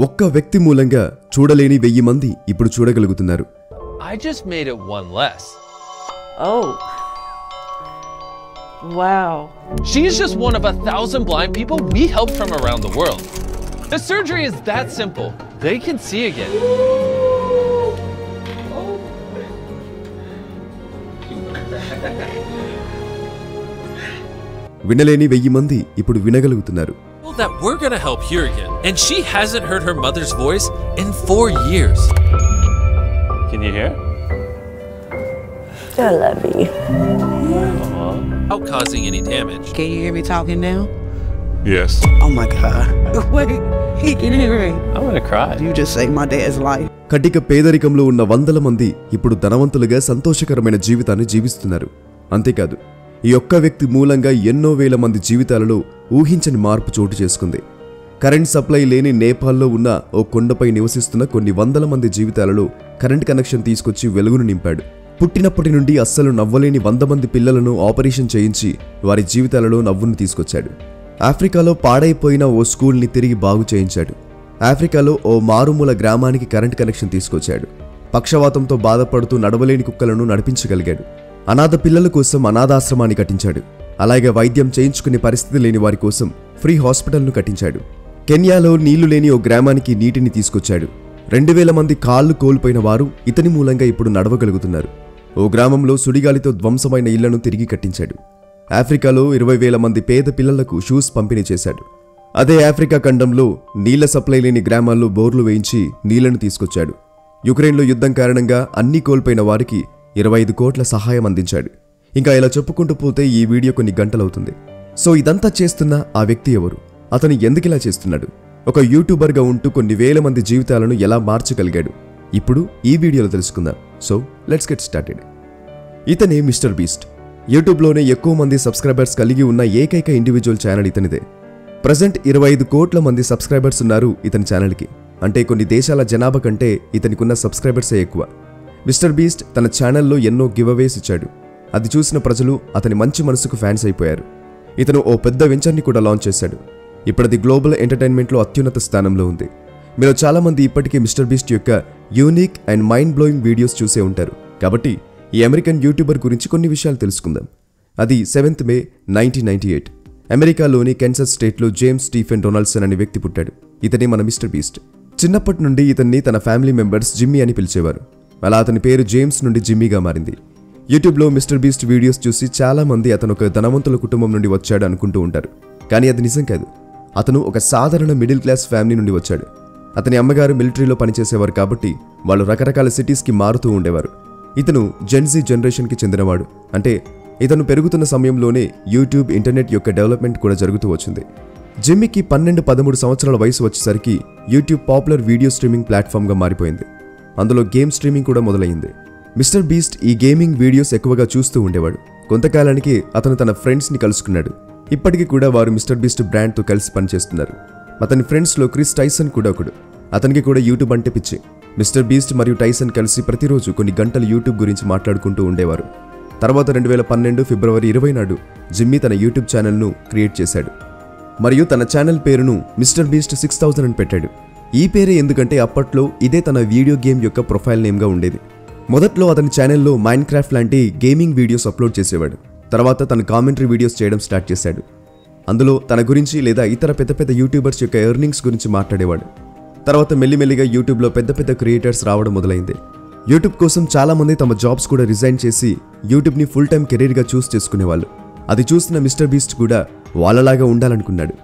ఒక్క వ్యక్తి మూలంగా చూడలేని 1000 మంది ఇప్పుడు చూడగలుగుతున్నారు. I just made it one less. Oh. Wow. She's just one of 1,000 blind people we help from around the world. The surgery is that simple. They can see again. వినలేని 1000 మంది ఇప్పుడు వినగలుగుతున్నారు. That we're gonna help hear again, and she hasn't heard her mother's voice in 4 years. Can you hear? I love you. Without causing any damage. Can you hear me talking now? Yes. Oh my God. Wait, he can hear me. I'm gonna cry. You just saved my dad's life. కటిక పేదరికంలో ఉన్న 100 మంది ఇప్పుడు ధనవంతులుగా సంతోషకరమైన జీవితాన్ని జీవిస్తున్నారు. అంతేకాదు ఈ ఒక్క వ్యక్తి మూలంగా ఎన్నో వేల మంది జీవితాలలో ఊహించని మార్పు చోటు చేసుకుంది. కరెంట్ సప్లై లేని నేపాల్లో ఉన్న ఓ కొండపై నివసిస్తున్న కొన్ని 100 మంది జీవితాలలో కరెంట్ కనెక్షన్ తీసుకొచ్చి వెలుగును నింపాడు. పుట్టినప్పటి నుండి అస్సలు నవ్వలేని 100 మంది పిల్లలను ఆపరేషన్ చేయించి వారి జీవితాలలో నవ్వును తీసుకొచ్చాడు. ఆఫ్రికాలో పాడైపోయిన ఓ స్కూల్ని తిరిగి బాగు చేయించాడు. ఆఫ్రికాలో ఓ మారుమూల గ్రామానికి కరెంట్ కనెక్షన్ తీసుకొచ్చాడు. పక్షవాతంతో బాధపడుతూ నడవలేని కుక్కలను నడిపించగలిగాడు. అనాథ పిల్లల కోసం అనాథాశ్రమాన్ని కట్టించాడు. అలాగే వైద్యం చేయించుకునే పరిస్థితి లేని వారి కోసం ఫ్రీ హాస్పిటల్ను కట్టించాడు. కెన్యాలో నీళ్లు లేని ఓ గ్రామానికి నీటిని తీసుకొచ్చాడు. 2000 మంది కాళ్లు కోల్పోయిన వారు ఇతని మూలంగా ఇప్పుడు నడవగలుగుతున్నారు. ఓ గ్రామంలో సుడిగాలితో ధ్వంసమైన ఇళ్లను తిరిగి కట్టించాడు. ఆఫ్రికాలో 20,000 మంది పేద పిల్లలకు షూస్ పంపిణీ చేశాడు. అదే ఆఫ్రికా ఖండంలో నీళ్ల సప్లై లేని గ్రామాల్లో బోర్లు వేయించి నీళ్లను తీసుకొచ్చాడు. యుక్రెయిన్లో యుద్ధం కారణంగా అన్ని కోల్పోయిన వారికి 25 కోట్ల సహాయం అందించాడు. ఇంకా ఇలా చెప్పుకుంటూ పోతే ఈ వీడియో కొన్ని గంటలవుతుంది. సో ఇదంతా చేస్తున్న ఆ వ్యక్తి ఎవరు? అతను ఎందుకిలా చేస్తున్నాడు? ఒక యూట్యూబర్గా ఉంటూ కొన్ని వేల మంది జీవితాలను ఎలా మార్చగలిగాడు? ఇప్పుడు ఈ వీడియోలో తెలుసుకుందాం. So let's get started. ఇతనే మిస్టర్ బీస్ట్. యూట్యూబ్లోనే ఎక్కువ మంది సబ్స్క్రైబర్స్ కలిగి ఉన్న ఏకైక ఇండివిజువల్ ఛానల్ ఇతనిదే. ప్రజెంట్ 25 కోట్ల మంది సబ్స్క్రైబర్స్ ఉన్నారు ఇతని ఛానల్కి. అంటే కొన్ని దేశాల జనాభా కంటే ఇతనికున్న సబ్స్క్రైబర్సే ఎక్కువ. మిస్టర్ బీస్ట్ తన ఛానల్లో ఎన్నో గివ్అవేస్ ఇచ్చాడు. అది చూసిన ప్రజలు అతని మంచి మనసుకు ఫ్యాన్స్ అయిపోయారు. ఇతను ఓ పెద్ద వెంచర్ని కూడా లాంచ్ చేశాడు. ఇప్పుడది గ్లోబల్ ఎంటర్టైన్మెంట్లో అత్యున్నత స్థానంలో ఉంది. మీరు చాలామంది ఇప్పటికీ మిస్టర్ బీస్ట్ యొక్క unique and mind blowing videos చూసే ఉంటారు. కాబట్టి ఈ అమెరికన్ యూట్యూబర్ గురించి కొన్ని విషయాలు తెలుసుకుందాం. అది 7th May 1998 అమెరికాలోని కెన్సస్ స్టేట్లో జేమ్స్ స్టీఫెన్ డొనాల్డ్సన్ అనే వ్యక్తి పుట్టాడు. ఇతనే మన మిస్టర్ బీస్ట్. చిన్నప్పటి నుండి ఇతన్ని తన ఫ్యామిలీ మెంబర్స్ జిమ్మీ అని పిలిచేవారు. అలా అతని పేరు జేమ్స్ నుండి జిమ్మీగా మారింది. యూట్యూబ్లో మిస్టర్ బీస్ట్ వీడియోస్ చూసి చాలా మంది అతను ఒక ధనవంతుల కుటుంబం నుండి వచ్చాడు అనుకుంటూ ఉంటారు. కానీ అది నిజం కాదు. అతను ఒక సాధారణ మిడిల్ క్లాస్ ఫ్యామిలీ నుండి వచ్చాడు. అతని అమ్మగారు మిలిటరీలో పనిచేసేవారు కాబట్టి వాళ్ళు రకరకాల సిటీస్కి మారుతూ ఉండేవారు. ఇతను జెన్జీ జనరేషన్కి చెందినవాడు. అంటే ఇతను పెరుగుతున్న సమయంలోనే యూట్యూబ్ ఇంటర్నెట్ యొక్క డెవలప్మెంట్ కూడా జరుగుతూ వచ్చింది. జిమ్మీకి 12-13 సంవత్సరాల వయసు వచ్చేసరికి యూట్యూబ్ పాపులర్ వీడియో స్ట్రీమింగ్ ప్లాట్ఫామ్గా మారిపోయింది. అందులో గేమ్ స్ట్రీమింగ్ కూడా మొదలైంది. మిస్టర్ బీస్ట్ ఈ గేమింగ్ వీడియోస్ ఎక్కువగా చూస్తూ ఉండేవాడు. కొంతకాలానికి అతను తన ఫ్రెండ్స్ని కలుసుకున్నాడు. ఇప్పటికీ కూడా వారు మిస్టర్ బీస్ట్ బ్రాండ్తో కలిసి పనిచేస్తున్నారు. అతని ఫ్రెండ్స్లో క్రిస్ టైసన్ కూడా ఒకడు. అతనికి కూడా యూట్యూబ్ అంటే పిచ్చి. మిస్టర్ బీస్ట్ మరియు టైసన్ కలిసి ప్రతిరోజు కొన్ని గంటలు యూట్యూబ్ గురించి మాట్లాడుకుంటూ ఉండేవారు. తర్వాత 2012 ఫిబ్రవరి 20 నాడు జిమ్మీ తన యూట్యూబ్ ఛానల్ను క్రియేట్ చేశాడు. మరియు తన ఛానల్ పేరును మిస్టర్ బీస్ట్ 6000 అని పెట్టాడు. ఈ పేరే ఎందుకంటే అప్పట్లో ఇదే తన వీడియో గేమ్ యొక్క ప్రొఫైల్ నేమ్గా ఉండేది. మొదట్లో అతని ఛానల్లో మైండ్ క్రాఫ్ట్ లాంటి గేమింగ్ వీడియోస్ అప్లోడ్ చేసేవాడు. తర్వాత తన కామెంటరీ వీడియోస్ చేయడం స్టార్ట్ చేశాడు. అందులో తన గురించి లేదా ఇతర పెద్ద పెద్ద యూట్యూబర్స్ యొక్క ఎర్నింగ్స్ గురించి మాట్లాడేవాడు. తర్వాత మెల్లిమెల్లిగా యూట్యూబ్లో పెద్ద పెద్ద క్రియేటర్స్ రావడం మొదలైంది. యూట్యూబ్ కోసం చాలామంది తమ జాబ్స్ కూడా రిజైన్ చేసి యూట్యూబ్ని ఫుల్ టైం కెరీర్గా చూస్ చేసుకునేవాళ్ళు. అది చూసిన మిస్టర్ బీస్ట్ కూడా వాళ్ళలాగా ఉండాలనుకున్నాడు.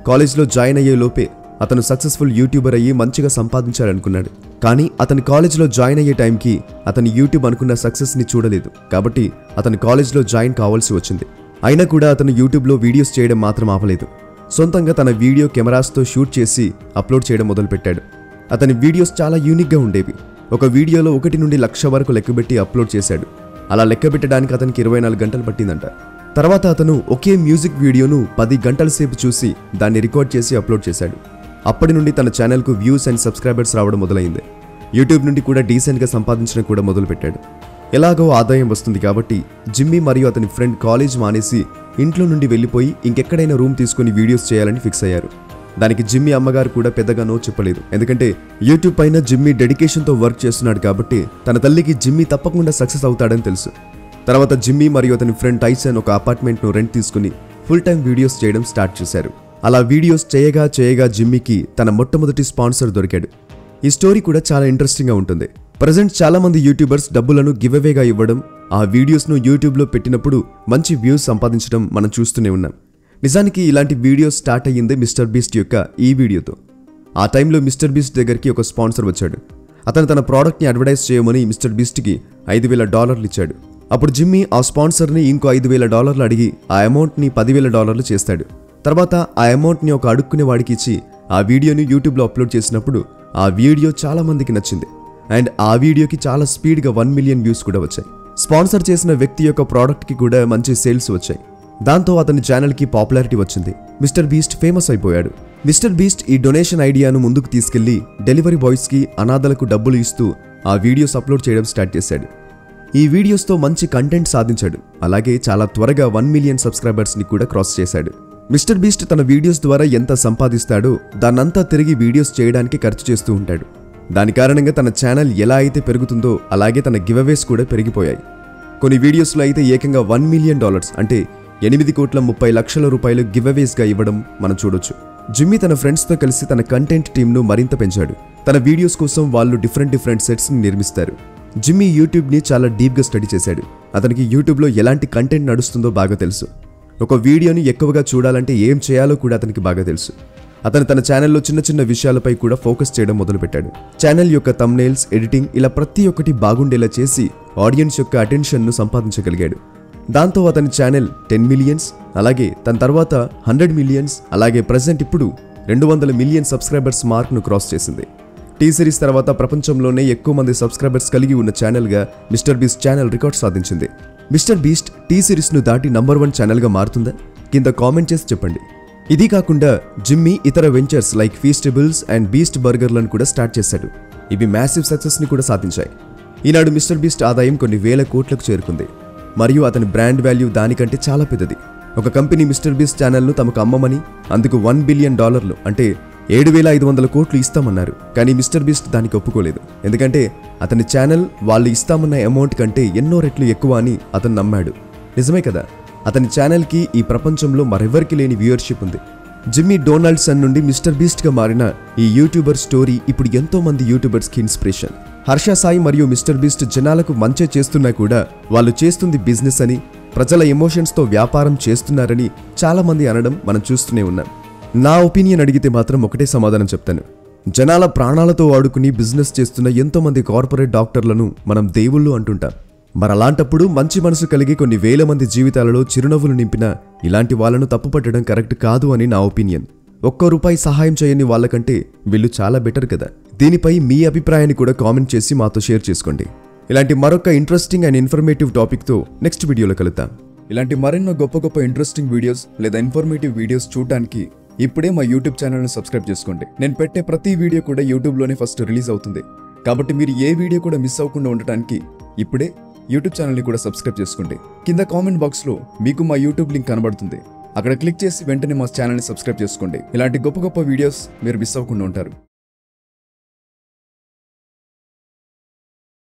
కాలేజ్లో జాయిన్ అయ్యే లోపే అతను సక్సెస్ఫుల్ యూట్యూబర్ అయ్యి మంచిగా సంపాదించాలనుకున్నాడు. కానీ అతని కాలేజ్లో జాయిన్ అయ్యే టైంకి అతని యూట్యూబ్ అనుకున్న సక్సెస్ని చూడలేదు. కాబట్టి అతని కాలేజ్లో జాయిన్ కావాల్సి వచ్చింది. అయినా కూడా అతను యూట్యూబ్లో వీడియోస్ చేయడం మాత్రం ఆపలేదు. సొంతంగా తన వీడియో కెమెరాస్తో షూట్ చేసి అప్లోడ్ చేయడం మొదలుపెట్టాడు. అతని వీడియోస్ చాలా యూనిక్గా ఉండేవి. ఒక వీడియోలో 1 నుండి 1,00,000 వరకు లెక్కబెట్టి అప్లోడ్ చేశాడు. అలా లెక్కబెట్టడానికి అతనికి 24 గంటలు పట్టిందంట. తర్వాత అతను ఒకే మ్యూజిక్ వీడియోను 10 గంటల సేపు చూసి దాన్ని రికార్డ్ చేసి అప్లోడ్ చేశాడు. అప్పటి నుండి తన ఛానల్కు వ్యూస్ అండ్ సబ్స్క్రైబర్స్ రావడం మొదలైంది. యూట్యూబ్ నుండి కూడా డీసెంట్గా సంపాదించడం కూడా మొదలుపెట్టాడు. ఎలాగో ఆదాయం వస్తుంది కాబట్టి జిమ్మీ మరియు అతని ఫ్రెండ్ కాలేజ్ మానేసి ఇంట్లో నుండి వెళ్ళిపోయి ఇంకెక్కడైనా రూమ్ తీసుకుని వీడియోస్ చేయాలని ఫిక్స్ అయ్యారు. దానికి జిమ్మీ అమ్మగారు కూడా పెద్దగా నో చెప్పలేదు. ఎందుకంటే యూట్యూబ్ పైన జిమ్మీ డెడికేషన్తో వర్క్ చేస్తున్నాడు కాబట్టి తన తల్లికి జిమ్మీ తప్పకుండా సక్సెస్ అవుతాడని తెలుసు. తర్వాత జిమ్మీ మరియు అతని ఫ్రెండ్ టైసన్ ఒక అపార్ట్మెంట్ను రెంట్ తీసుకుని ఫుల్ టైం వీడియోస్ చేయడం స్టార్ట్ చేశారు. అలా వీడియోస్ చేయగా జిమ్మీకి తన మొట్టమొదటి స్పాన్సర్ దొరికాడు. ఈ స్టోరీ కూడా చాలా ఇంట్రెస్టింగ్గా ఉంటుంది. ప్రజెంట్ చాలా మంది యూట్యూబర్స్ డబ్బులను గివ్ అవేగా ఇవ్వడం, ఆ వీడియోస్ను యూట్యూబ్లో పెట్టినప్పుడు మంచి వ్యూస్ సంపాదించడం మనం చూస్తూనే ఉన్నాం. నిజానికి ఇలాంటి వీడియోస్ స్టార్ట్ అయ్యింది మిస్టర్ బీస్ట్ యొక్క ఈ వీడియోతో. ఆ టైంలో మిస్టర్ బీస్ట్ దగ్గరికి ఒక స్పాన్సర్ వచ్చాడు. అతను తన ప్రోడక్ట్ని అడ్వర్టైజ్ చేయమని మిస్టర్ బీస్ట్కి $5,000 ఇచ్చాడు. అప్పుడు జిమ్మీ ఆ స్పాన్సర్ని ఇంకో $5,000 అడిగి ఆ అమౌంట్ని $10,000 చేస్తాడు. తర్వాత ఆ అమౌంట్ని ఒక అడుక్కునే వాడికి ఇచ్చి ఆ వీడియోని యూట్యూబ్లో అప్లోడ్ చేసినప్పుడు ఆ వీడియో చాలా మందికి నచ్చింది. అండ్ ఆ వీడియోకి చాలా స్పీడ్గా 1 మిలియన్ వ్యూస్ కూడా వచ్చాయి. స్పాన్సర్ చేసిన వ్యక్తి యొక్క ప్రోడక్ట్కి కూడా మంచి సేల్స్ వచ్చాయి. దాంతో అతని ఛానల్కి పాపులారిటీ వచ్చింది. మిస్టర్ బీస్ట్ ఫేమస్ అయిపోయాడు. మిస్టర్ బీస్ట్ ఈ డొనేషన్ ఐడియాను ముందుకు తీసుకెళ్లి డెలివరీ బాయ్స్కి, అనాథలకు డబ్బులు ఇస్తూ ఆ వీడియోస్ అప్లోడ్ చేయడం స్టార్ట్ చేశాడు. ఈ వీడియోస్తో మంచి కంటెంట్ సాధించాడు. అలాగే చాలా త్వరగా 1 మిలియన్ సబ్స్క్రైబర్స్ని కూడా క్రాస్ చేశాడు. మిస్టర్ బీస్ట్ తన వీడియోస్ ద్వారా ఎంత సంపాదిస్తాడో దాన్నంతా తిరిగి వీడియోస్ చేయడానికి ఖర్చు చేస్తూ ఉంటాడు. దాని కారణంగా తన ఛానల్ ఎలా అయితే పెరుగుతుందో అలాగే తన గివ్ అవేస్ కూడా పెరిగిపోయాయి. కొన్ని వీడియోస్లో అయితే ఏకంగా $1 మిలియన్ అంటే $8,30,00,000 గివ్ అవేస్గా ఇవ్వడం మనం చూడొచ్చు. జిమ్మీ తన ఫ్రెండ్స్తో కలిసి తన కంటెంట్ టీంను మరింత పెంచాడు. తన వీడియోస్ కోసం వాళ్ళు డిఫరెంట్ సెట్స్ని నిర్మిస్తారు. జిమ్మీ యూట్యూబ్ని చాలా డీప్గా స్టడీ చేశాడు. అతనికి యూట్యూబ్లో ఎలాంటి కంటెంట్ నడుస్తుందో బాగా తెలుసు. ఒక వీడియోని ఎక్కువగా చూడాలంటే ఏం చేయాలో కూడా అతనికి బాగా తెలుసు. అతను తన ఛానల్లో చిన్న విషయాలపై కూడా ఫోకస్ చేయడం మొదలుపెట్టాడు. ఛానల్ యొక్క థంబ్నెయిల్స్, ఎడిటింగ్ ఇలా ప్రతి ఒక్కటి బాగుండేలా చేసి ఆడియన్స్ యొక్క అటెన్షన్ను సంపాదించగలిగాడు. దాంతో అతని ఛానల్ 10 మిలియన్స్, అలాగే తన తర్వాత 100 మిలియన్స్, అలాగే ప్రజెంట్ ఇప్పుడు 200 మిలియన్ సబ్స్క్రైబర్స్ మార్క్ను క్రాస్ చేసింది. టీ సిరీస్ తర్వాత ప్రపంచంలోనే ఎక్కువ మంది సబ్స్క్రైబర్స్ కలిగి ఉన్న ఛానల్గా మిస్టర్ బీస్ట్ ఛానల్ రికార్డ్ సాధించింది. మిస్టర్ బీస్ట్ టీ సిరీస్ను దాటి నంబర్ 1 ఛానల్గా మారుతుందా? కింద కామెంట్ చేసి చెప్పండి. ఇది కాకుండా జిమ్మీ ఇతర వెంచర్స్ లైక్ ఫీస్టబుల్స్ అండ్ బీస్ట్ బర్గర్లను కూడా స్టార్ట్ చేశాడు. ఇవి మ్యాసివ్ సక్సెస్ని కూడా సాధించాయి. ఈనాడు మిస్టర్ బీస్ట్ ఆదాయం కొన్ని వేల కోట్లకు చేరుకుంది. మరియు అతని బ్రాండ్ వాల్యూ దానికంటే చాలా పెద్దది. ఒక కంపెనీ మిస్టర్ బీస్ట్ ఛానల్ను తమకు అమ్మమని అందుకు $1 బిలియన్ అంటే 7,500 కోట్లు ఇస్తామన్నారు. కానీ మిస్టర్ బీస్ట్ దానికి ఒప్పుకోలేదు. ఎందుకంటే అతని ఛానల్ వాళ్ళు ఇస్తామన్న అమౌంట్ కంటే ఎన్నో రెట్లు ఎక్కువ అని అతను నమ్మాడు. నిజమే కదా, అతని ఛానల్కి ఈ ప్రపంచంలో మరెవరికి లేని వ్యూవర్షిప్ ఉంది. జిమ్మీ డొనాల్డ్సన్ నుండి మిస్టర్ బీస్ట్గా మారిన ఈ యూట్యూబర్ స్టోరీ ఇప్పుడు ఎంతో మంది యూట్యూబర్స్కి ఇన్స్పిరేషన్. హర్ష సాయి మరియు మిస్టర్ బీస్ట్ జనాలకు మంచి చేస్తున్నా కూడా వాళ్ళు చేస్తుంది బిజినెస్ అని, ప్రజల ఎమోషన్స్తో వ్యాపారం చేస్తున్నారని చాలా మంది అనడం మనం చూస్తూనే ఉన్నాం. నా ఒపీనియన్ అడిగితే మాత్రం ఒకటే సమాధానం చెప్తాను. జనాల ప్రాణాలతో ఆడుకుని బిజినెస్ చేస్తున్న ఎంతో మంది కార్పొరేట్ డాక్టర్లను మనం దేవుళ్ళు అంటుంటాం. మరలాంటప్పుడు మంచి మనసు కలిగి కొన్ని వేల మంది జీవితాలలో చిరునవ్వులు నింపిన ఇలాంటి వాళ్ళను తప్పుపట్టడం కరెక్ట్ కాదు అని నా ఒపీనియన్. ₹1 సహాయం చేయని వాళ్ళకంటే వీళ్ళు చాలా బెటర్ కదా. దీనిపై మీ అభిప్రాయాన్ని కూడా కామెంట్ చేసి మాతో షేర్ చేసుకోండి. ఇలాంటి మరొక ఇంట్రెస్టింగ్ అండ్ ఇన్ఫర్మేటివ్ టాపిక్తో నెక్స్ట్ వీడియోలో కలుద్దాం. ఇలాంటి మరెన్నో గొప్ప ఇంట్రెస్టింగ్ వీడియోస్ లేదా ఇన్ఫర్మేటివ్ వీడియోస్ చూడడానికి ఇప్పుడే మా యూట్యూబ్ ఛానల్ని సబ్స్క్రైబ్ చేసుకోండి. నేను పెట్టే ప్రతి వీడియో కూడా యూట్యూబ్లోనే ఫస్ట్ రిలీజ్ అవుతుంది. కాబట్టి మీరు ఏ వీడియో కూడా మిస్ అవ్వకుండా ఉండటానికి ఇప్పుడే యూట్యూబ్ ఛానల్ని కూడా సబ్స్క్రైబ్ చేసుకోండి. కింద కామెంట్ బాక్స్లో మీకు మా యూట్యూబ్ లింక్ కనబడుతుంది. అక్కడ క్లిక్ చేసి వెంటనే మా ఛానల్ని సబ్స్క్రైబ్ చేసుకోండి. ఇలాంటి గొప్ప వీడియోస్ మీరు మిస్ అవ్వకుండా ఉంటారు.